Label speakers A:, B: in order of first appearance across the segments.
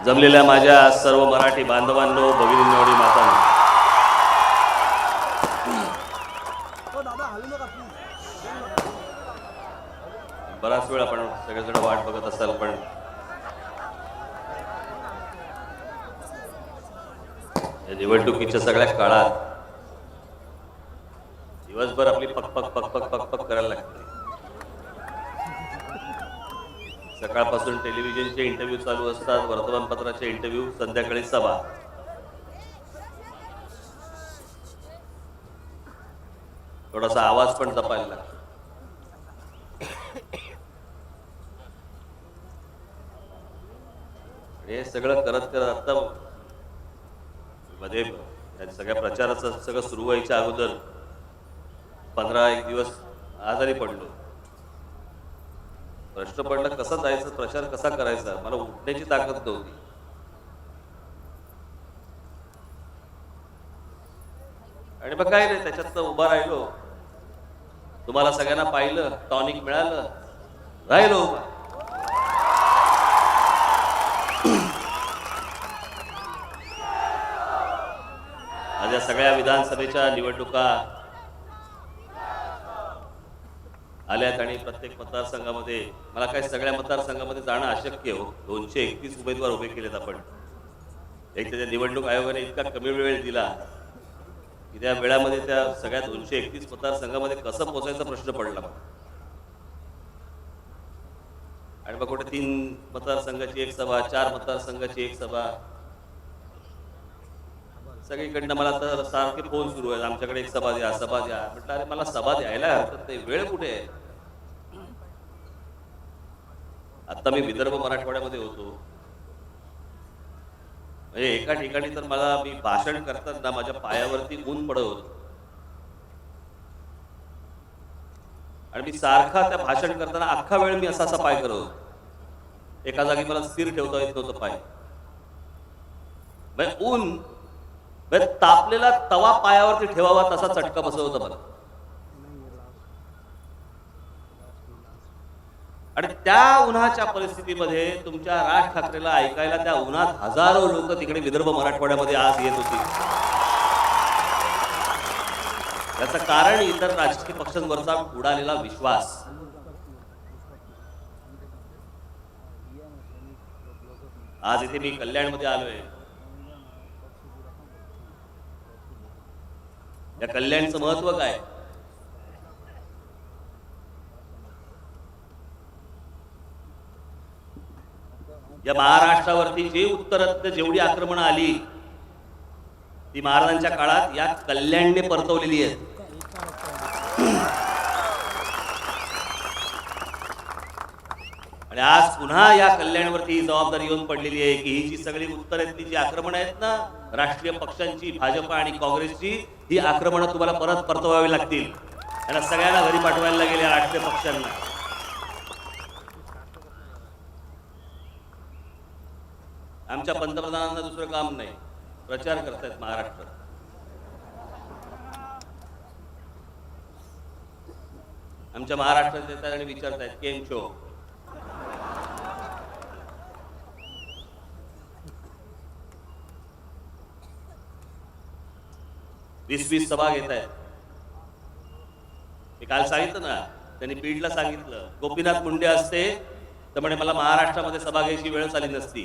A: जमलेल्या माझ्या सर्व मराठी बांधवांनो, भगिनींनो आणि मातांनो, बराच वेळ आपण सगळेजण वाट बघत असाल, पण या निवडणुकीच्या सगळ्या काळात दिवसभर आपली पकपक पकपक पकपक करायला लागते. सकाळपासून टेलिव्हिजनचे इंटरव्ह्यू चालू असतात, वर्तमानपत्राचे इंटरव्ह्यू, संध्याकाळी सभा. थोडासा आवाज पण जपायला लागतो. हे सगळं करत करत आता मध्ये सगळ्या प्रचाराचं सगळं सुरू व्हायच्या अगोदर 15 दिवस आजारी पडलो. प्रश्न पडला कसा जायचं, प्रचार कसा करायचा, मला उठण्याची ताकद नव्हती. आणि मग काय नाही, त्याच्यात उभा राहिलो, तुम्हाला सगळ्यांना पाहिलं, टॉनिक मिळालं, राहिलो उभा. माझ्या सगळ्या विधानसभेच्या निवडणुका आल्यात आणि प्रत्येक मतदारसंघामध्ये मला काय सगळ्या मतदारसंघामध्ये जाणं अशक्य हो. 231 उमेदवार उभे केलेत आपण. एक त्याच्या निवडणूक आयोगाने इतका कमी वेळ दिला की त्या वेळामध्ये त्या सगळ्या 231 मतदारसंघामध्ये कसं पोहोचायचा प्रश्न पडला. आणि मग कुठे 3 मतदारसंघाची एक सभा, 4 मतदारसंघाची एक सभा, सगळीकडनं मला तर सारखे फोन सुरू आहेत, आमच्याकडे एक सभा द्या, सभा द्या. म्हटलं अरे मला सभा द्यायला हरकत नाही, वेळ कुठे आहे. आता मी विदर्भ मराठवाड्यामध्ये होतो, म्हणजे एका ठिकाणी तर मला मी भाषण करताना माझ्या पायावरती ऊन पडत होतं आणि मी सारखा त्या भाषण करताना अख्खा वेळ मी असा असा पाय करत होतो. एका जागी मला स्थिर ठेवता येत नव्हतं पाय. म्हणजे ऊन तापलेला तवा पायावरती ठेवावा तसा चटका बसत होता मला. आणि त्या उन्हाच्या परिस्थितीमध्ये तुमच्या राज ठाकरेला ऐकायला त्या उन्हात हजारो लोक तिकडे विदर्भ मराठवाड्यामध्ये आज येत होती. याचं कारण इतर राजकीय पक्षांवरचा उडालेला विश्वास. आज इथे मी कल्याणमध्ये आलोय. या कल्याणचं महत्व काय? या महाराष्ट्रावरती जे उत्तरत्न जेवढी आक्रमणं आली ती महाराजांच्या काळात या कल्याणने परतवलेली आहेत. आणि आज पुन्हा या कल्याणवरती ही जबाबदारी येऊन पडलेली आहे की ही जी सगळी उत्तरेतली जी आक्रमणं आहेत ना, राष्ट्रीय पक्षांची, भाजपा आणि काँग्रेसची, ही आक्रमणं तुम्हाला परत परतवावी लागतील. त्यांना सगळ्यांना घरी पाठवायला गेल्या राष्ट्रीय पक्षांना. आमच्या पंतप्रधानांना दुसरं काम नाही, प्रचार करतायत महाराष्ट्रात. आमच्या महाराष्ट्रात येतात आणि विचारतायत केम शो. वीस सभा घेत आहेत. मी काल सांगितलं ना, त्यांनी बीडला सांगितलं गोपीनाथ मुंडे असते तर म्हणे मला महाराष्ट्रामध्ये सभा घ्यायची वेळ आली नसती.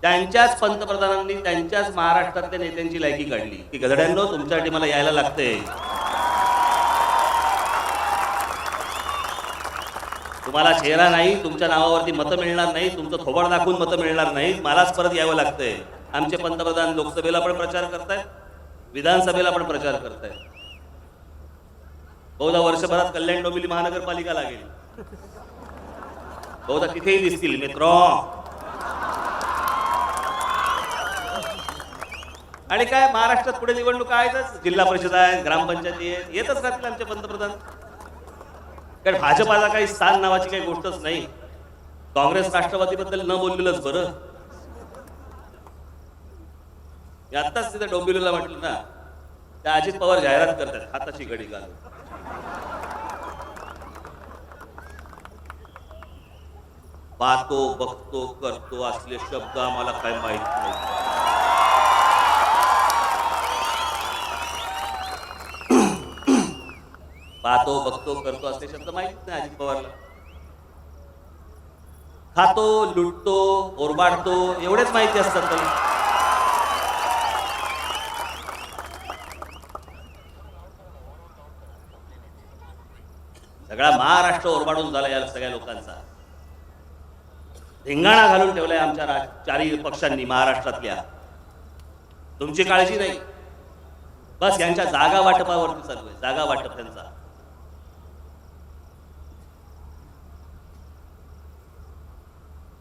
A: त्यांच्याच पंतप्रधानांनी त्यांच्याच महाराष्ट्रातल्या नेत्यांची लायकी काढली की गधड्यांनो तुमच्यासाठी मला यायला लागते. तुम्हाला चेहरा नाही, तुमच्या नावावरती मतं मिळणार नाही, तुमचं थोबाड दाखवून मतं मिळणार नाही, मलाच परत यावं लागतंय. आमचे पंतप्रधान लोकसभेला पण प्रचार करतायत, विधानसभेला पण प्रचार करतायत. बहुधा वर्षभरात कल्याण डोंबिवली महानगरपालिका लागेल, बहुधा तिथेही दिसतील मित्र. आणि काय महाराष्ट्रात पुढे निवडणुका आहेतच, जिल्हा परिषद आहेत, ग्रामपंचायती आहेत, येतच राहतील आमचे पंतप्रधान. कारण भाजपाला काही स्थान नावाची काही गोष्टच नाही. काँग्रेस राष्ट्रवादीबद्दल न बोललेलंच बरं. आत्ताच तिथे डोंबिवलीला म्हटलं ना, त्या अजित पवार जाहिरात करतात हाताची घडी घालून. पाहतो बघतो करतो असले शब्द आम्हाला काय माहित नाही. पाहतो बघतो करतो असले शब्द माहित नाही अजित पवारला. खातो लुटतो ओरबाडतो एवढेच माहिती असतात त्याला. सगळा महाराष्ट्र ओरबाडून झाला या सगळ्या लोकांचा. धिंगाणा घालून ठेवलाय आमच्या चारही पक्षांनी महाराष्ट्रातल्या. तुमची काळजी नाही, बस यांच्या जागा वाटपावरती चालू आहे. जागा वाटप त्यांचा.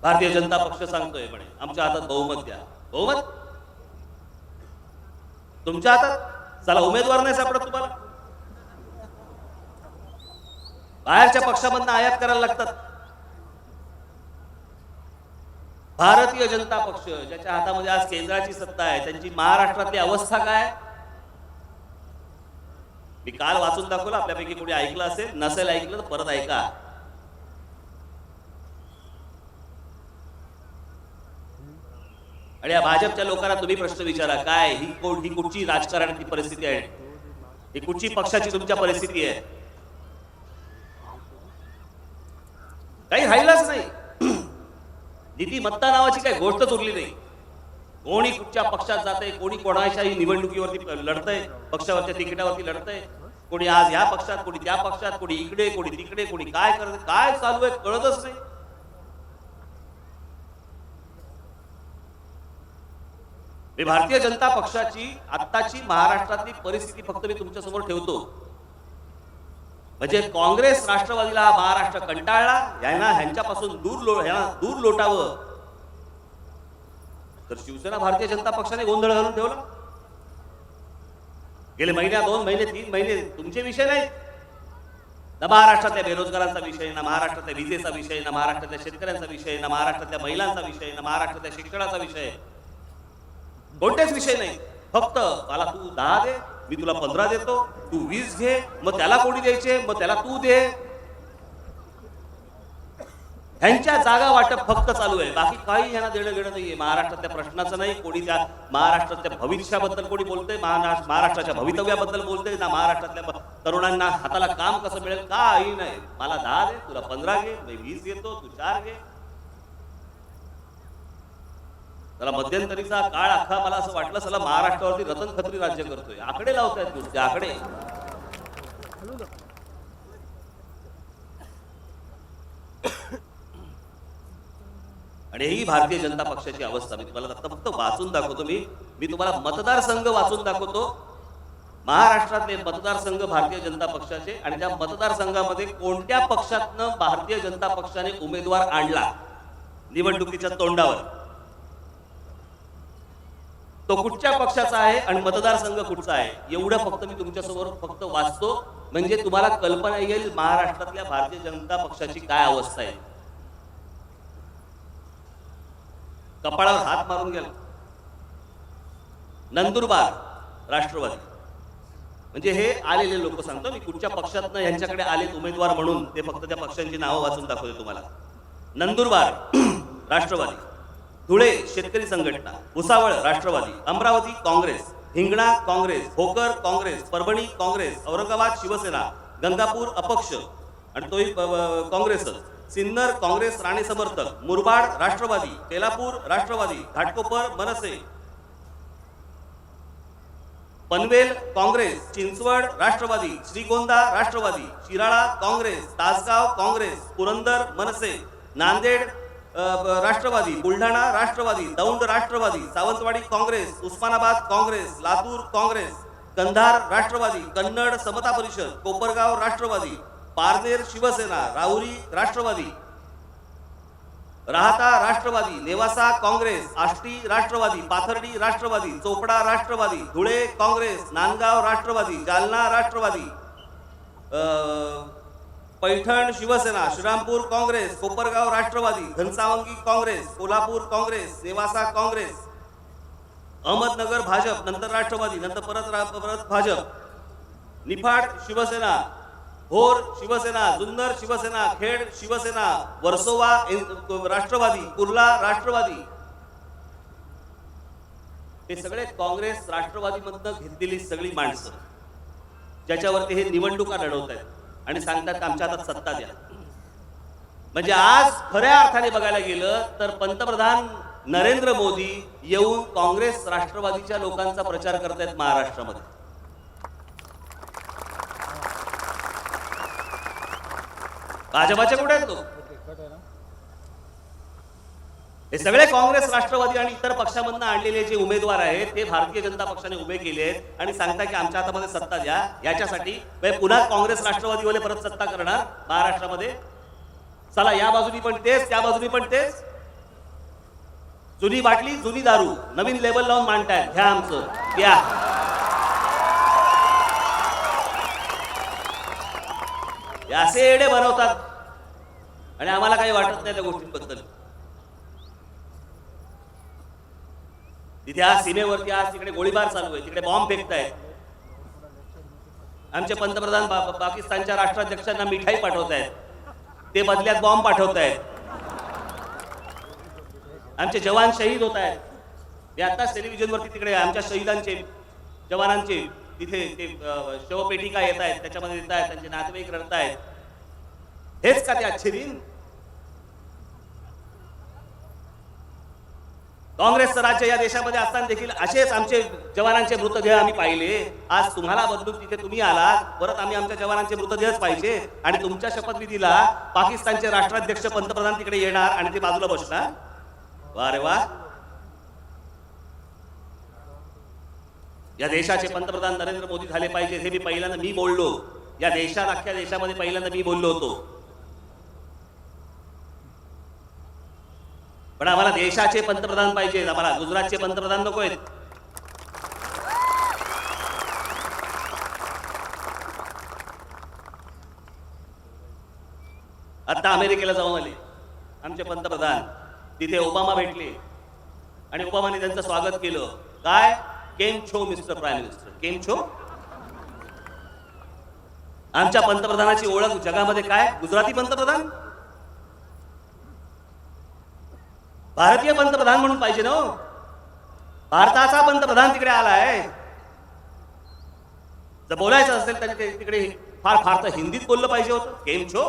A: भारतीय जनता पक्ष सांगतोय म्हणे आमच्या हातात बहुमत द्या. बहुमत तुमच्या हातात? चला, उमेदवार नाही सापडत तुम्हाला? बाहेरच्या पक्षामधनं आयात करायला लागतात. भारतीय जनता पक्ष ज्याच्या हातामध्ये आज केंद्राची सत्ता आहे, त्यांची महाराष्ट्रातली अवस्था काय? मी काल वाचून दाखवलं, आपल्यापैकी कोणी ऐकलं असेल, नसेल ऐकलं तर परत ऐका. आणि या भाजपच्या लोकांना तुम्ही प्रश्न विचारा, काय ही कुठची राजकारणाची परिस्थिती आहे? ही कुठची पक्षाची तुमच्या परिस्थिती आहे? काही राहिलंच नाही. नीतिमत्ता नावाची काही गोष्टच उरली नाही. कोणी कुठच्या पक्षात जाते, कोणी कोणाच्याही निवडणुकीवरती लढतंय, पक्षावरच्या तिकिटावरती लढतंय. कोणी आज ह्या पक्षात, कोणी त्या पक्षात, कोणी इकडे, कोणी तिकडे, कोणी काय करत, काय चालू आहे कळतच नाही. मी भारतीय जनता पक्षाची आत्ताची महाराष्ट्रातली परिस्थिती फक्त मी तुमच्या समोर ठेवतो. म्हणजे काँग्रेस राष्ट्रवादीला महाराष्ट्र कंटाळला, यांना ह्यांच्यापासून दूर लोटावं, तर शिवसेना भारतीय जनता पक्षाने गोंधळ घालून ठेवला. गेले महिन्या 2 महिने 3 महिने तुमचे विषय नाही ना. महाराष्ट्रातल्या बेरोजगारांचा विषय ना, महाराष्ट्रातल्या विजेचा विषय ना, महाराष्ट्रातल्या शेतकऱ्यांचा विषय ना, महाराष्ट्रातल्या महिलांचा विषय ना, महाराष्ट्रातल्या शिक्षणाचा विषय, कोणतेच विषय नाही. फक्त मला तू 10 दे, मी तुला 15 देतो, तू 20 घे, मग त्याला कोणी द्यायचे, मग त्याला तू दे. ह्यांच्या जागा वाटप फक्त चालू आहे. बाकी काही ह्यांना देणं घेणं नाहीये. महाराष्ट्रातल्या प्रश्नाचं नाही. कोणी त्या महाराष्ट्राच्या भविष्याबद्दल कोणी बोलतंय, महाराष्ट्राच्या भवितव्याबद्दल बोलतंय ना, महाराष्ट्रातल्या तरुणांना हाताला काम कसं मिळेल, काही नाही. मला 10 दे, तुला 15 घे, मी 20 घेतो, तू 4 घे. त्याला मध्यंतरीचा काळ अख्खा मला असं वाटलं चला महाराष्ट्रावरती रतन खत्री राज्य करतोय. आकडे लावतायत नुसते आकडे. आणि ही भारतीय जनता पक्षाची अवस्था. मी तुम्हाला फक्त वाचून दाखवतो. मी तुम्हाला मतदारसंघ वाचून दाखवतो. महाराष्ट्रातले मतदारसंघ भारतीय जनता पक्षाचे, आणि त्या मतदारसंघामध्ये कोणत्या पक्षातनं भारतीय जनता पक्षाने उमेदवार आणला निवडणुकीच्या तोंडावर, तो कुठच्या पक्षाचा आहे आणि मतदारसंघ कुठचा आहे, एवढं फक्त मी तुमच्यासमोर फक्त वाचतो. म्हणजे तुम्हाला कल्पना येईल महाराष्ट्रातल्या भारतीय जनता पक्षाची काय अवस्था आहे. कपाळावर हात मारून गेला. नंदुरबार राष्ट्रवादी, म्हणजे हे आलेले लोक सांगतो मी कुठच्या पक्षातनं यांच्याकडे आलेत उमेदवार म्हणून, ते फक्त त्या पक्षांची नावं वाचून दाखवते तुम्हाला. नंदुरबार राष्ट्रवादी, धुळे शेतकरी संघटना, भुसावळ राष्ट्रवादी, अमरावती काँग्रेस, हिंगणा काँग्रेस, भोकर काँग्रेस, परभणी काँग्रेस, औरंगाबाद शिवसेना, गंगापूर अपक्ष आणि तोही काँग्रेसच, सिन्नर काँग्रेस राणे समर्थक, मुरबाड राष्ट्रवादी, तेलापूर राष्ट्रवादी, घाटकोपर मनसे, पनवेल काँग्रेस, चिंचवड राष्ट्रवादी, श्रीगोंदा राष्ट्रवादी, शिराळा काँग्रेस, तासगाव काँग्रेस, पुरंदर मनसे, नांदेड राष्ट्रवादी, बुलढाणा राष्ट्रवादी, दौंड राष्ट्रवादी, सावंतवाडी काँग्रेस, उस्मानाबाद काँग्रेस, लातूर काँग्रेस, कंधार राष्ट्रवादी, कन्नड समता परिषद, कोपरगाव राष्ट्रवादी, पारनेर शिवसेना, राहुरी राष्ट्रवादी, राहता राष्ट्रवादी, नेवासा काँग्रेस, आष्टी राष्ट्रवादी, पाथर्डी राष्ट्रवादी, चोपडा राष्ट्रवादी, धुळे काँग्रेस, नांदगाव राष्ट्रवादी, जालना राष्ट्रवादी, पैठण शिवसेना, श्रीरामपूर काँग्रेस, कोपरगाव राष्ट्रवादी, घनसावंगी काँग्रेस, कोल्हापूर काँग्रेस, नेवासा काँग्रेस, अहमदनगर भाजप, नंतर राष्ट्रवादी, नंतर परत भाजप, निफाड शिवसेना, भोर शिवसेना, जुन्नर शिवसेना, खेड शिवसेना, वर्सोवा राष्ट्रवादी, कुर्ला राष्ट्रवादी, हे सगळे काँग्रेस राष्ट्रवादीमधनं घेतलेली सगळी माणसं ज्याच्यावरती हे निवडणुका लढवत आहेत आणि सांगतात आमच्या हातात सत्ता द्या. म्हणजे आज खऱ्या अर्थाने बघायला गेलं तर पंतप्रधान नरेंद्र मोदी येऊन काँग्रेस राष्ट्रवादीच्या लोकांचा प्रचार करतायत महाराष्ट्रामध्ये. भाजपाचे कुठे आहेत लोक? हे सगळे काँग्रेस राष्ट्रवादी आणि इतर पक्षामधून आणलेले जे उमेदवार आहेत ते भारतीय जनता पक्षाने उभे केले आहेत आणि सांगता की आमच्या हातामध्ये सत्ता द्या. याच्यासाठी पुन्हा काँग्रेस राष्ट्रवादीवाले परत सत्ता करणार महाराष्ट्रामध्ये. चला या बाजूनी पण तेच, त्या बाजूनी पण तेच. जुनी बाटली जुनी दारू नवीन लेबल लावून मांडतायत, घ्या आमचं घ्या. असे एडे बनवतात आणि आम्हाला काही वाटत नाही त्या गोष्टींबद्दल. तिथे आज सीमेवरती आज तिकडे गोळीबार चालू आहे, तिकडे बॉम्ब फेकतायत. आमचे पंतप्रधान पाकिस्तानच्या राष्ट्राध्यक्षांना मिठाई पाठवतायत, ते बदल्यात बॉम्ब पाठवतायत. आमचे जवान शहीद होत आहेत. मी आताच टेलिव्हिजनवरती तिकडे आमच्या शहीदांचे जवानांचे तिथे ते शवपेटिका येत आहेत, त्याच्यामध्ये येत आहेत, त्यांचे नातेवाईक रडतायत. हेच का ते अच्छे दिन? काँग्रेसचं राज्य या देशामध्ये असताना देखील असेच आमचे जवानांचे मृतदेह आम्ही पाहिले. आज तुम्हाला बदलून तिथे तुम्ही आलात, परत आम्ही आमच्या जवानांचे मृतदेहच पाहिजे. आणि तुमच्या शपथविधीला पाकिस्तानचे राष्ट्राध्यक्ष पंतप्रधान तिकडे येणार आणि ते बाजूला बसणार. वा रे वा. या देशाचे पंतप्रधान नरेंद्र मोदी झाले पाहिजे हे मी बोललो. या देशात अख्ख्या देशामध्ये पहिल्यांदा मी बोललो होतो. पण आम्हाला देशाचे पंतप्रधान पाहिजेत, आम्हाला गुजरातचे पंतप्रधान नको आहेत. आता अमेरिकेला जाऊन आले आमचे पंतप्रधान, तिथे ओबामा भेटले आणि ओबामाने त्यांचं स्वागत केलं. काय केम छो मिस्टर प्राईम मिनिस्टर, केम छो. आमच्या पंतप्रधानाची ओळख जगामध्ये काय? गुजराती पंतप्रधान. भारतीय पंतप्रधान म्हणून पाहिजे ना. भारताचा पंतप्रधान तिकडे आलाय. जर बोलायचं असेल तर तिकडे फार फार तर हिंदीत बोललं पाहिजे होतं. केम छो.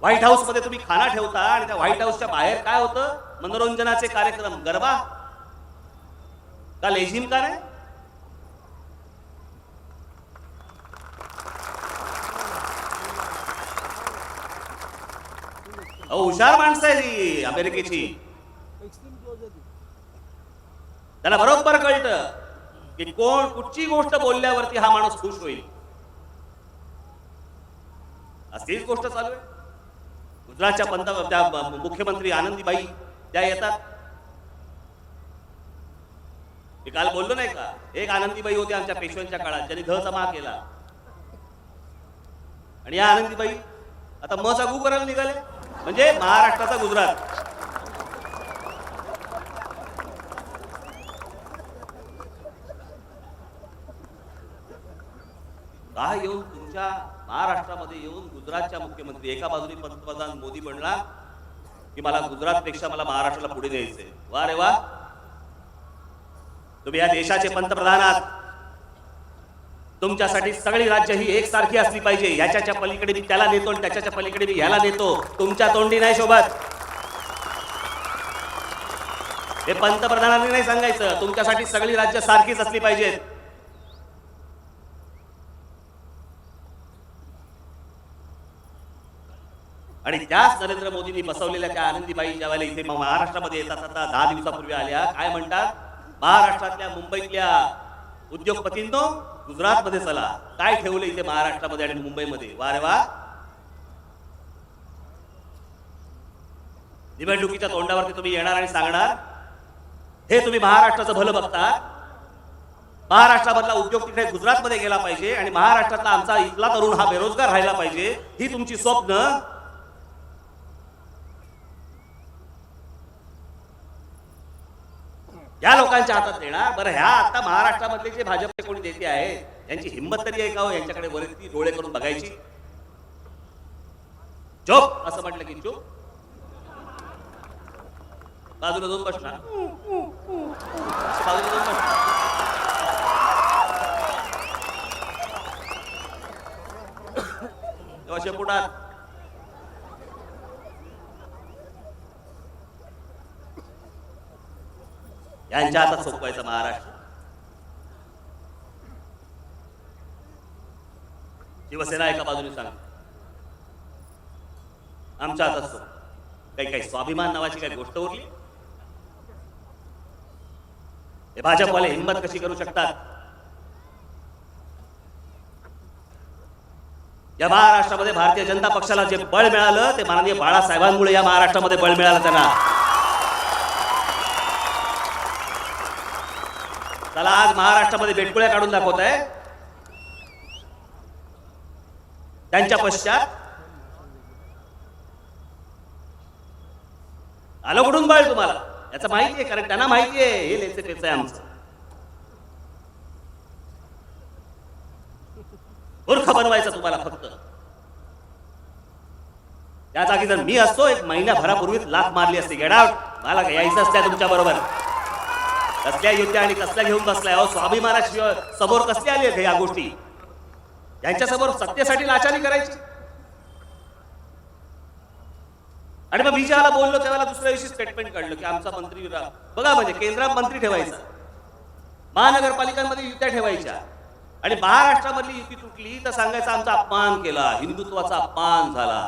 A: व्हाईट हाऊस मध्ये तुम्ही खाना ठेवता आणि त्या व्हाईट हाऊसच्या बाहेर काय होतं? मनोरंजनाचे कार्यक्रम, गरबा का लेझिम का नाही? हुशार माणसं आहे ती अमेरिकेची. त्याला बरोबर कळतं की कोण कुठची गोष्ट बोलल्यावरती हा माणूस खुश होईल. अशीच गोष्ट चालू आहे. गुजरातच्या मुख्यमंत्री आनंदीबाई त्या येतात. मी काल बोललो नाही का, एक आनंदीबाई होती आमच्या पेशव्यांच्या काळात ज्यांनी ध जमा केला. आणि या आनंदीबाई आता म चा गु करायला निघाले. म्हणजे महाराष्ट्राचा गुजरात. काय येऊन तुमच्या महाराष्ट्रामध्ये येऊन गुजरातच्या मुख्यमंत्री, एका बाजूने पंतप्रधान मोदी म्हणला की मला गुजरातपेक्षा मला महाराष्ट्राला पुढे न्यायचंय. वा रे वा. तुम्ही या देशाचे पंतप्रधान आहात. तुमच्यासाठी सगळी राज्य ही एकसारखी असली पाहिजे. ह्याच्या पलीकडे मी त्याला नेतो आणि त्याच्या पलीकडे मी ह्याला नेतो. तुमच्या तोंडी नाही शोभत. हे पंतप्रधानांनी नाही सांगायचं. तुमच्यासाठी सगळी राज्य सारखीच असली पाहिजेत. आणि त्याच नरेंद्र मोदींनी बसवलेल्या त्या आनंदीबाई ज्यावेळेला इथे महाराष्ट्रामध्ये येतात, आता 10 दिवसापूर्वी आल्या, काय म्हणतात? महाराष्ट्रातल्या मुंबईतल्या उद्योगपतींनो गुजरातमध्ये चला. काय ठेवलं इथे महाराष्ट्रामध्ये आणि मुंबईमध्ये? वा रे वा. निवडणुकीच्या तोंडावरती तुम्ही येणार आणि सांगणार हे तुम्ही महाराष्ट्राचं भलं बघता. महाराष्ट्रामधला उद्योग तिकडे गुजरातमध्ये गेला पाहिजे आणि महाराष्ट्रातला आमचा इथला तरुण हा बेरोजगार राहिला पाहिजे, ही तुमची स्वप्न. या लोकांच्या हातात देणार. बरं, ह्या आता महाराष्ट्रामधले जे भाजपचे कोणी नेते आहेत यांची हिंमत तरी आहे का हो यांच्याकडे वरती डोळे करून बघायची? चुप असं म्हटलं की चुप. बाजूला जाऊन बसणार, बाजूला जाऊन बसणार. तेव्हा शेपुटात यांच्या हातात सोपवायचा महाराष्ट्र. शिवसेना एका बाजूने सांग आमच्या हातात सोप. काही काही स्वाभिमान नावाची काही गोष्ट उरली? हे भाजपवाले हिंमत कशी करू शकतात? या महाराष्ट्रामध्ये भारतीय जनता पक्षाला जे बळ मिळालं ते माननीय बाळासाहेबांमुळे या महाराष्ट्रामध्ये बळ मिळालं त्यांना. चला आज महाराष्ट्रामध्ये बेटकुळ्या काढून दाखवत आहे. त्यांच्या पश्चात आलं कुठून बळ तुम्हाला याचं माहिती आहे, कारण त्यांना माहिती आहे हे लेचे तेच आहे आमचं. मूर्ख बनवायचं तुम्हाला फक्त. त्या जागी जर मी असतो एक महिन्याभरापूर्वीच लाथ मारली असती. Get out. मला यायचं असत्या तुमच्या बरोबर. कसल्या युत्या आणि कसल्या घेऊन बसलाय अहो? स्वाभिमानाशिवाय समोर कसले आले आहेत या गोष्टी? यांच्या समोर सत्तेसाठी लाचारी करायची. आणि मग मी ज्याला बोललो त्यावेळेला दुसऱ्या दिवशी स्टेटमेंट काढलं की आमचा मंत्री बघा, म्हणजे केंद्रात मंत्री ठेवायचा, महानगरपालिकांमध्ये युत्या ठेवायच्या, आणि महाराष्ट्रामधली युती तुटली तर सांगायचं आमचा अपमान केला, हिंदुत्वाचा अपमान झाला.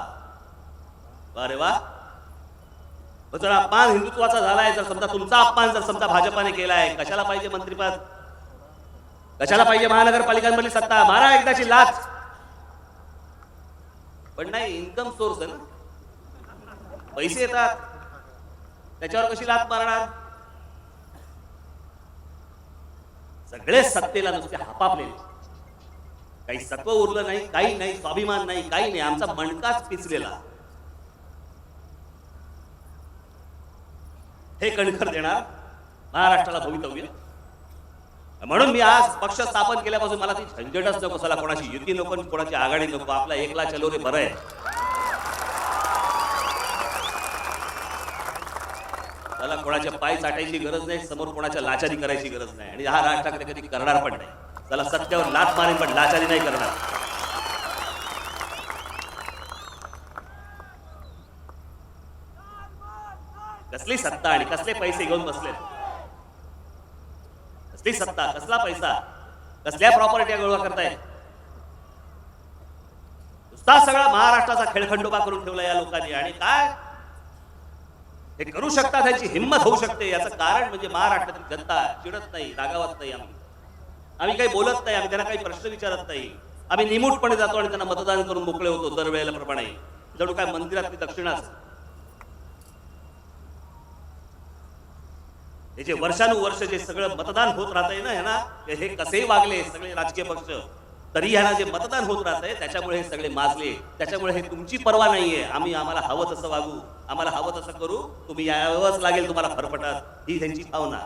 A: अरे वा. जर अपमान हिंदुत्वाचा झालाय, जर समजा तुमचा अपमान जर समजा भाजपाने केलाय, कशाला पाहिजे मंत्रिपद? कशाला पाहिजे महानगरपालिकांमधली सत्ता? मारा एकदाची लाच. पण नाही, इन्कम सोर्स आहे ना, पैसे येतात, त्याच्यावर कशी लाच मारणार? सगळे सत्तेला नुसते हापापले, काही सत्व उरलं नाही, काही नाही, स्वाभिमान नाही, काही नाही. आमचा मणकाच पिचलेला. हे कणखर देणार महाराष्ट्राला भवितव्य. म्हणून मी आज पक्ष स्थापन केल्यापासून मला ती झंझटच नको. चला कोणाची युती नको, कोणाची आघाडी नको, आपला एकला चलो रे बरं आहे. त्याला कोणाच्या पाय चाटायची गरज नाही, समोर कोणाच्या लाचारी करायची गरज नाही, आणि हा राज ठाकरे कधी करणार पण नाही. त्याला सत्यावर लाच मारेन पण लाचारी नाही करणार. कसली सत्ता आणि कसले पैसे घेऊन बसले? कसली सत्ता, कसला पैसा, कसल्या प्रॉपर्टी गोळा करताय? नुसता सगळा महाराष्ट्राचा खेळखंडोबा करून ठेवला या लोकांनी. आणि काय हे करू शकतात, त्यांची हिंमत होऊ शकते, याचं कारण म्हणजे महाराष्ट्रातील जनता चिडत नाही, रागावत नाही. आम्ही काही बोलत नाही, आम्ही त्यांना काही प्रश्न विचारत नाही. आम्ही निमूटपणे जातो आणि त्यांना मतदान करून मोकळे होतो दरवेळेला प्रमाणे, जणू काय मंदिरातली दक्षिणाच. हे जे वर्षानुवर्ष जे सगळं मतदान होत राहतंय ना, ह्यांना हे कसेही वागले सगळे राजकीय पक्ष, तरी ह्यांना जे मतदान होत राहतंय त्याच्यामुळे हे सगळे माजले. त्याच्यामुळे हे तुमची पर्वा नाहीये. आम्हाला हवं तसं वागू, आम्हाला हवं तसं करू, तुम्ही यावंच लागेल तुम्हाला फरफटत, ही त्यांची भावना.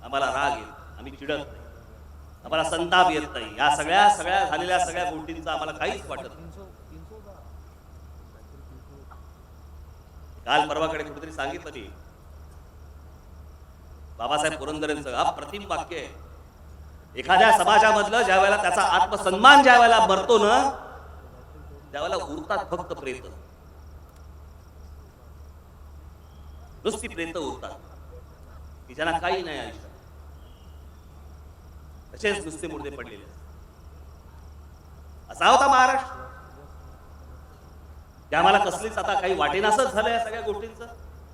A: आम्हाला राग येईल, आम्ही चिडत नाही, आम्हाला संताप येत नाही. या सगळ्या झालेल्या सगळ्या गोष्टींचा आम्हाला काहीच वाटत नाही. काल परवाकडे कुठेतरी सांगितलं मी, बाबासाहेब पुरंदरेंचं अप्रतिम वाक्य आहे. एखाद्या समाजामधलं ज्या वेळेला त्याचा आत्मसन्मान ज्या वेळेला मरतो ना, त्यावेळेला उरतात फक्त प्रेत, नुसती प्रेत उरतात की ज्यांना काही नाही आयुष्यात, तसेच नुसते मुर्दे पडलेले. असा होता महाराष्ट्र. की आम्हाला कसलीच आता काही वाटेनासच झालं या सगळ्या गोष्टींचं.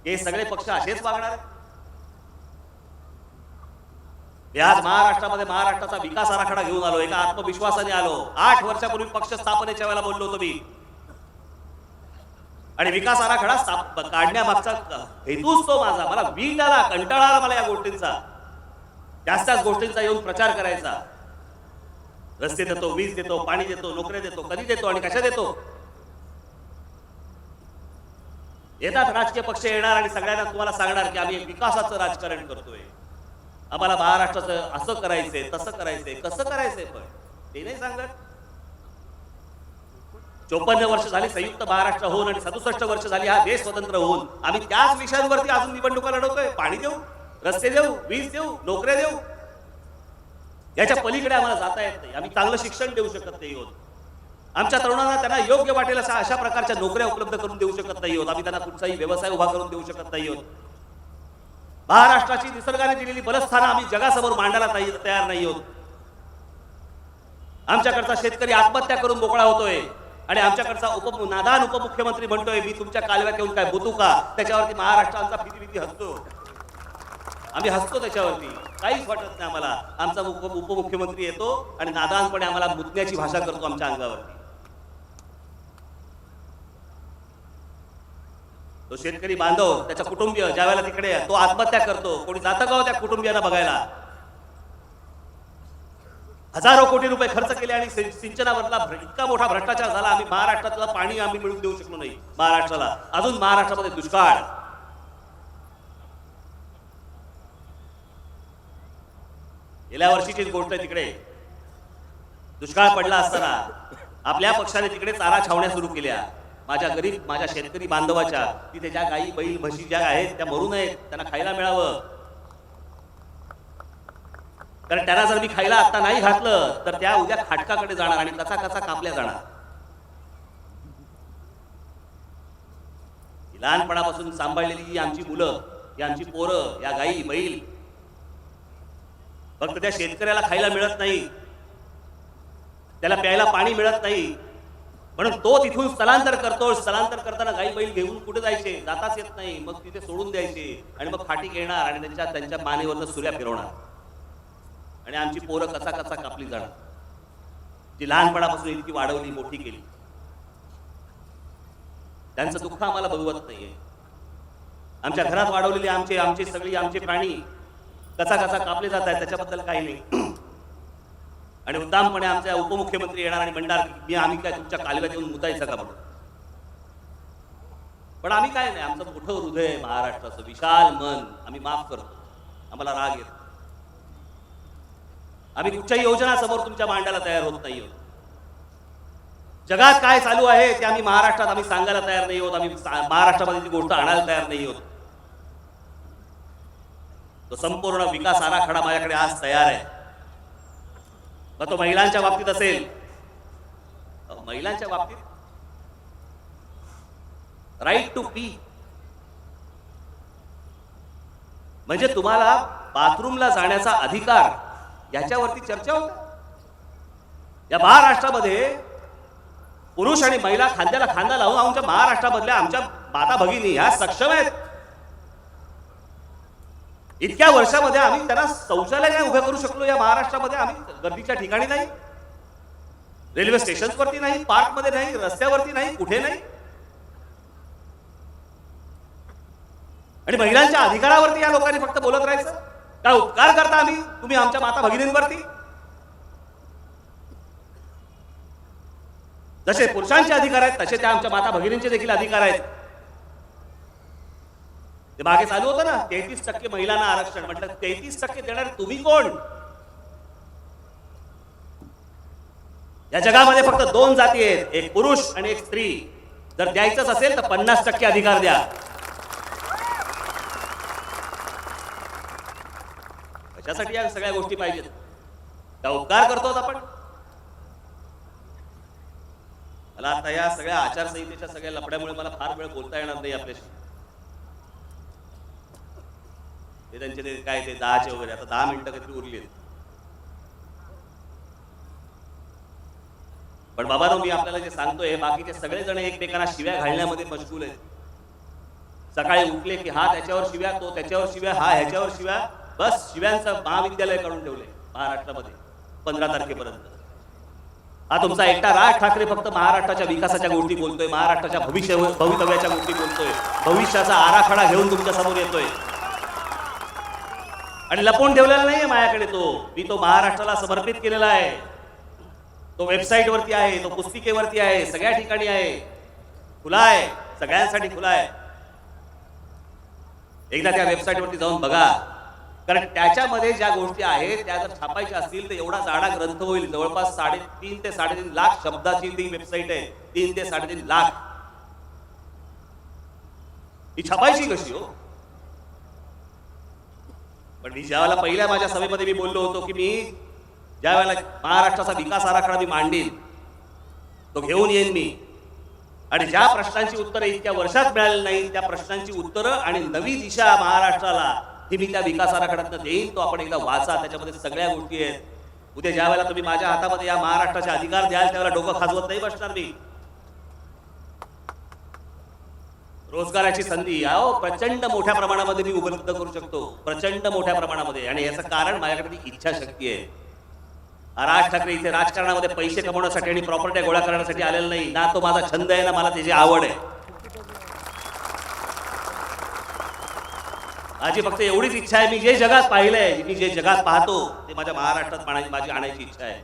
A: हे सगळे पक्ष असेच वागणार. आज महाराष्ट्रामध्ये महाराष्ट्राचा विकास आराखडा घेऊन आलो, एका आत्मविश्वासाने आलो. 8 वर्षापूर्वी पक्ष स्थापनेच्या वेळेला बोललो होतो मी, आणि विकास आराखडा काढण्यामागचा हेतूच तो माझा. मला वीट आला, कंटाळा आला मला या गोष्टींचा. त्याच गोष्टींचा येऊन प्रचार करायचा. रस्ते देतो, वीज देतो, पाणी देतो, नोकऱ्या देतो, कधी देतो आणि कशा देतो? येतात राजकीय पक्ष येणार आणि सगळ्यांना तुम्हाला सांगणार की आम्ही विकासाचं राजकारण करतोय. आम्हाला महाराष्ट्राचं असं करायचंय, तसं करायचंय, कसं करायचंय, पण ते नाही सांगत. 54 वर्ष झाली संयुक्त महाराष्ट्र होऊन आणि 67 वर्ष झाली हा देश स्वतंत्र होऊन आम्ही त्याच विषयांवरती अजून निवडणुका लढवतोय. पाणी देऊ, रस्ते देऊ, वीज देऊ, नोकऱ्या देऊ, याच्या पलीकडे आम्हाला जाता येत नाही. आम्ही चांगलं शिक्षण देऊ शकत नाही आहोत. आमच्या तरुणांना त्यांना योग्य वाटेल अशा प्रकारच्या नोकऱ्या उपलब्ध करून देऊ शकत नाही आहोत. आम्ही त्यांना कुठचाही व्यवसाय उभा करून देऊ शकत नाही आहोत. महाराष्ट्राची निसर्गाने दिलेली बलस्थानं आम्ही जगासमोर मांडायला तयार नाही आहोत. आमच्याकडचा शेतकरी आत्महत्या करून मोकळा होतोय आणि आमच्याकडचा नादान उपमुख्यमंत्री म्हणतोय मी तुमच्या कालव्यात येऊन काय बोतू का. त्याच्यावरती महाराष्ट्राचा भीती हसतो. आम्ही हसतो त्याच्यावरती, काहीच वाटत नाही आम्हाला. आमचा उपमुख्यमंत्री येतो आणि नादानपणे आम्हाला मुतण्याची भाषा करतो आमच्या अंगावरती. तो शेतकरी बांधव, त्याचा कुटुंबीय ज्या वेळेला तिकडे तो आत्महत्या करतो, कोणी जातं का त्या कुटुंबियांना बघायला. हजारो कोटी रुपये खर्च केले आणि सिंचनावरला इतका मोठा भ्रष्टाचार झाला. आम्ही महाराष्ट्रातलं पाणी आम्ही मिळवून देऊ शकलो नाही महाराष्ट्राला. अजून महाराष्ट्रामध्ये दुष्काळ. गेल्या वर्षीचीच गोष्ट आहे. तिकडे दुष्काळ पडला असताना आपल्या पक्षाने तिकडे चारा छावण्या सुरू केल्या. माझ्या शेतकरी बांधवाच्या तिथे ज्या गायी बैल म्हशी ज्या आहेत त्या मरू नयेत, त्यांना खायला मिळावं. कारण त्यांना जर मी खायला आता नाही घातलं तर त्या उद्या खाटकाकडे जाणार आणि कसा कसा कापल्या जाणार. लहानपणापासून सांभाळलेली ही आमची मुलं, ही आमची पोरं, या गायी बैल, फक्त त्या शेतकऱ्याला खायला मिळत नाही, त्याला प्यायला पाणी मिळत नाही, म्हणून तो तिथून स्थलांतर करतो. स्थलांतर करताना गाई बैल घेऊन कुठे जायचे, जाताच येत नाही, मग तिथे सोडून द्यायचे आणि मग फाटी घेणार आणि त्यांच्या मानेवरनं सूर्या फिरवणार आणि आमची पोरं कसा कसा कापली जाणार, जी लहानपणापासून इतकी वाढवली मोठी केली. त्यांचं दुःख आम्हाला बघवत नाहीये. आमच्या घरात वाढवलेली आमचे प्राणी कसा कसा कापले जात आहेत त्याच्याबद्दल काही नाही. आणि उद्दामपणे आमच्या उपमुख्यमंत्री येणार आणि म्हणणार मी आम्ही काय तुमच्या कालव्यात येऊन मुतायचं का म्हणून. पण आम्ही काय नाही, आमचं मोठं हृदय महाराष्ट्राचं, विशाल मन, आम्ही माफ करतो. आम्हाला राग येतो. आम्ही कुठच्याही योजना समोर तुमच्या मांडायला तयार होत नाही आहोत. जगात काय चालू आहे ते आम्ही महाराष्ट्रात आम्ही सांगायला तयार नाही आहोत. आम्ही महाराष्ट्रामध्ये ती गोष्ट आणायला तयार नाही आहोत. तो संपूर्ण विकास आराखडा माझ्याकडे आज तयार आहे. मग तो महिलांच्या बाबतीत असेल, महिलांच्या बाबतीत राईट टू पी म्हणजे तुम्हाला बाथरूमला जाण्याचा अधिकार, याच्यावरती चर्चा होते. या महाराष्ट्रामध्ये पुरुष आणि महिला खांद्याला खांदा लावून आमच्या महाराष्ट्रामधल्या आमच्या माता भगिनी ह्या सक्षम आहेत. इतक्या वर्षामध्ये आम्ही त्यांना शौचालय नाही उभे करू शकलो या महाराष्ट्रामध्ये. आम्ही गर्दीच्या ठिकाणी नाही, रेल्वे स्टेशनवरती नाही, पार्कमध्ये नाही, रस्त्यावरती नाही, कुठे नाही. आणि महिलांच्या अधिकारावरती या लोकांनी फक्त बोलत राहायचं. काय उपकार करता आम्ही तुम्ही आमच्या माता भगिनींवरती? जसे पुरुषांचे अधिकार आहेत तसे त्या आमच्या माता भगिनींचे देखील अधिकार आहेत. ते मागे चालू होतं ना 33% महिलांना आरक्षण. म्हटलं 33% देणार तुम्ही कोण? या जगामध्ये फक्त 2 जाती आहेत, एक पुरुष आणि एक स्त्री. जर द्यायचंच असेल तर 50% अधिकार द्या. कशासाठी या सगळ्या गोष्टी पाहिजेत? त्या उपकार करतो आपण. मला आता या सगळ्या आचारसंहितेच्या सगळ्या लफड्यामुळे मला फार वेळ बोलता येणार नाही आपल्याशी. ते त्यांचे ते काय ते 10चे वगैरे, आता 10 मिनिटं काहीतरी उरली. पण बाबांनो, मी आपल्याला जे सांगतोय, बाकीचे सगळेजण एकमेकांना शिव्या घालण्यामध्ये मशगूल आहेत. सकाळी उठले की हा त्याच्यावर शिव्या, तो त्याच्यावर शिव्या, हा ह्याच्यावर शिव्या. बस शिव्यांचं महाविद्यालय काढून ठेवले महाराष्ट्रामध्ये 15 तारखेपर्यंत. हा तुमचा एकटा राज ठाकरे फक्त महाराष्ट्राच्या विकासाच्या गोष्टी बोलतोय, महाराष्ट्राच्या भवितव्याच्या गोष्टी बोलतोय, भविष्याचा आराखडा घेऊन तुमच्या समोर येतोय आणि लपवून ठेवलेला नाहीये माझ्याकडे. मी तो महाराष्ट्राला समर्पित केलेला आहे. तो वेबसाईट वरती आहे, तो पुस्तिकेवरती आहे, सगळ्या ठिकाणी आहे, खुला आहे, सगळ्यांसाठी खुला आहे. एकदा त्या वेबसाईट वरती जाऊन बघा. कारण त्याच्यामध्ये ज्या गोष्टी आहेत त्या जर छापायच्या असतील तर एवढा जाडा ग्रंथ होईल. जवळपास 3.5 ते 3.5 लाख शब्दाची ती वेबसाईट आहे. 3 ते 3.5 लाख. ही छापायची कशी हो? पण मी ज्यावेळेला पहिल्या माझ्या सभेमध्ये मी बोललो होतो की मी ज्या वेळेला महाराष्ट्राचा विकास आराखडा मी मांडीन तो घेऊन येईन मी, आणि ज्या प्रश्नांची उत्तरं इतक्या वर्षात मिळाली नाही त्या प्रश्नांची उत्तरं आणि नवी दिशा महाराष्ट्राला ही मी त्या विकास आराखड्यातनं देईन. तो आपण एकदा वाचा, त्याच्यामध्ये सगळ्या गोष्टी आहेत. उद्या ज्या वेळेला तुम्ही माझ्या हातामध्ये या महाराष्ट्राचे अधिकार द्याल त्यावेळेला डोकं खाजवत नाही बसणार मी. रोजगाराची संधी अहो प्रचंड मोठ्या प्रमाणामध्ये मी उपलब्ध करू शकतो, प्रचंड मोठ्या प्रमाणामध्ये. आणि याचं कारण माझ्याकडे ती इच्छाशक्ती आहे. राज ठाकरे इथे राजकारणामध्ये पैसे कमवण्यासाठी आणि प्रॉपर्टी गोळा करण्यासाठी आलेला नाही ना. तो माझा छंद आहे ना मला त्याची आवड आहे. माझी फक्त एवढीच इच्छा आहे, मी जे जगात पाहिलंय, मी जे जगात पाहतो ते माझ्या महाराष्ट्रात माझी आणायची इच्छा आहे.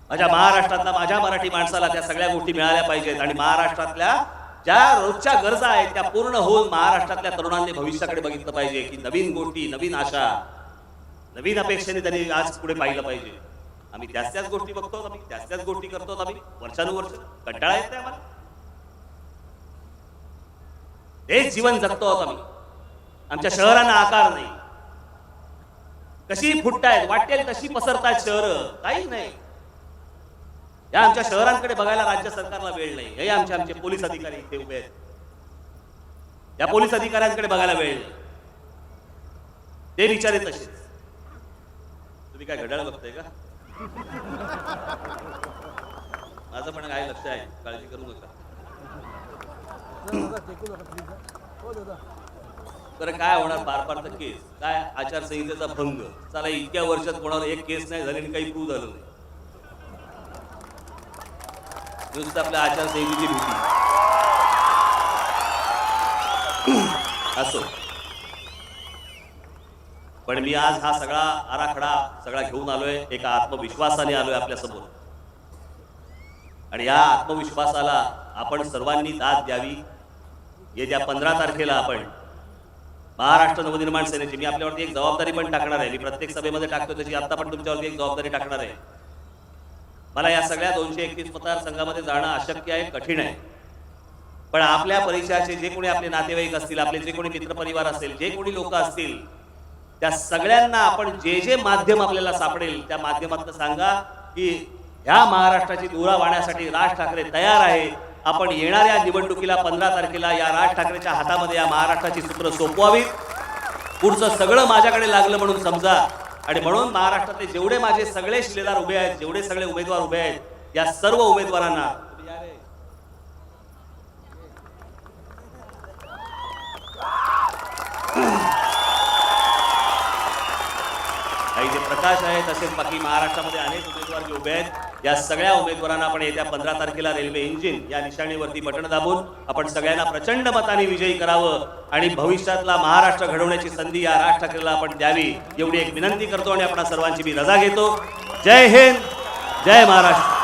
A: माझ्या महाराष्ट्रातला माझ्या मराठी माणसाला त्या सगळ्या गोष्टी मिळाल्या पाहिजेत. आणि महाराष्ट्रातल्या ज्या रोजच्या गरजा आहेत त्या पूर्ण होऊन महाराष्ट्रातल्या तरुणांनी भविष्याकडे बघितलं पाहिजे की नवीन गोष्टी, नवीन आशा, नवीन अपेक्षेने त्यांनी आज पुढे पाहिलं पाहिजे. आम्ही त्याच गोष्टी बघतो, आम्ही त्याच गोष्टी करतो, आम्ही वर्षानुवर्ष. कंटाळा येत नाही आम्हाला. हेच जीवन जगतो आहोत आम्ही. आमच्या शहरांना आकार नाही. कशी फुटतायत वाटेल तशी पसरतायत शहरं, काही नाही. या आमच्या शहरांकडे बघायला राज्य सरकारला वेळ नाही. हे आमचे पोलीस अधिकारी इथे उभे आहेत, या पोलीस अधिकाऱ्यांकडे बघायला वेळ नाही. ते विचारे तसेच. तुम्ही काय घड्याळ बघताय का? माझं पण काय लक्ष आहे, काळजी करू नका. बरं काय होणार? पार केस काय? आचारसंहितेचा भंग. चला इतक्या वर्षात कोणावर एक केस नाही झाली आणि काही प्रूव्ह झालं नाही. नुसतं आपल्या आचारसंहितेची भीती असो. पण मी आज हा सगळा आराखडा सगळा घेऊन आलोय, एका आत्मविश्वासाने आलोय आपल्या समोर. आणि या आत्मविश्वासाला आपण सर्वांनी दाद द्यावी. येत्या 15 तारखेला आपण महाराष्ट्र नवनिर्माण सेनेची, मी आपल्यावरती एक जबाबदारी पण टाकणार आहे. मी प्रत्येक सभेमध्ये टाकतो तशी आता पण तुमच्यावरती एक जबाबदारी टाकणार आहे. मला या सगळ्या 231 मतदारसंघामध्ये जाणं अशक्य आहे, कठीण आहे. पण आपल्या परिचयाचे जे कोणी आपले नातेवाईक असतील, आपले जे कोणी मित्रपरिवार असेल, जे कोणी लोक असतील, त्या सगळ्यांना आपण जे जे माध्यम आपल्याला सापडेल त्या माध्यमातून सांगा की ह्या महाराष्ट्राची धुरा वाहण्यासाठी राज ठाकरे तयार आहे. आपण येणाऱ्या निवडणुकीला 15 तारखेला या राज ठाकरेच्या हातामध्ये या महाराष्ट्राची सूत्र सोपवावीत. पुढचं सगळं माझ्याकडे लागलं म्हणून समजा. आणि म्हणून महाराष्ट्रातले जेवढे माझे सगळे शिलेदार उभे आहेत, जेवढे सगळे उमेदवार उभे आहेत, या सर्व उमेदवारांना काही जे प्रकाश आहे तसेच बाकी महाराष्ट्रामध्ये अनेक उमेदवार जे उभे आहेत, या सगळ्या उमेदवारांना आपण येत्या 15 तारखेला रेल्वे इंजिन या निशाणीवरती बटन दाबून आपण सगळ्यांना प्रचंड मताने विजयी करावं आणि भविष्यातला महाराष्ट्र घडवण्याची संधी या राज ठाकरेला आपण द्यावी एवढी एक विनंती करतो आणि आपण सर्वांची मी रजा घेतो. जय हिंद, जय महाराष्ट्र.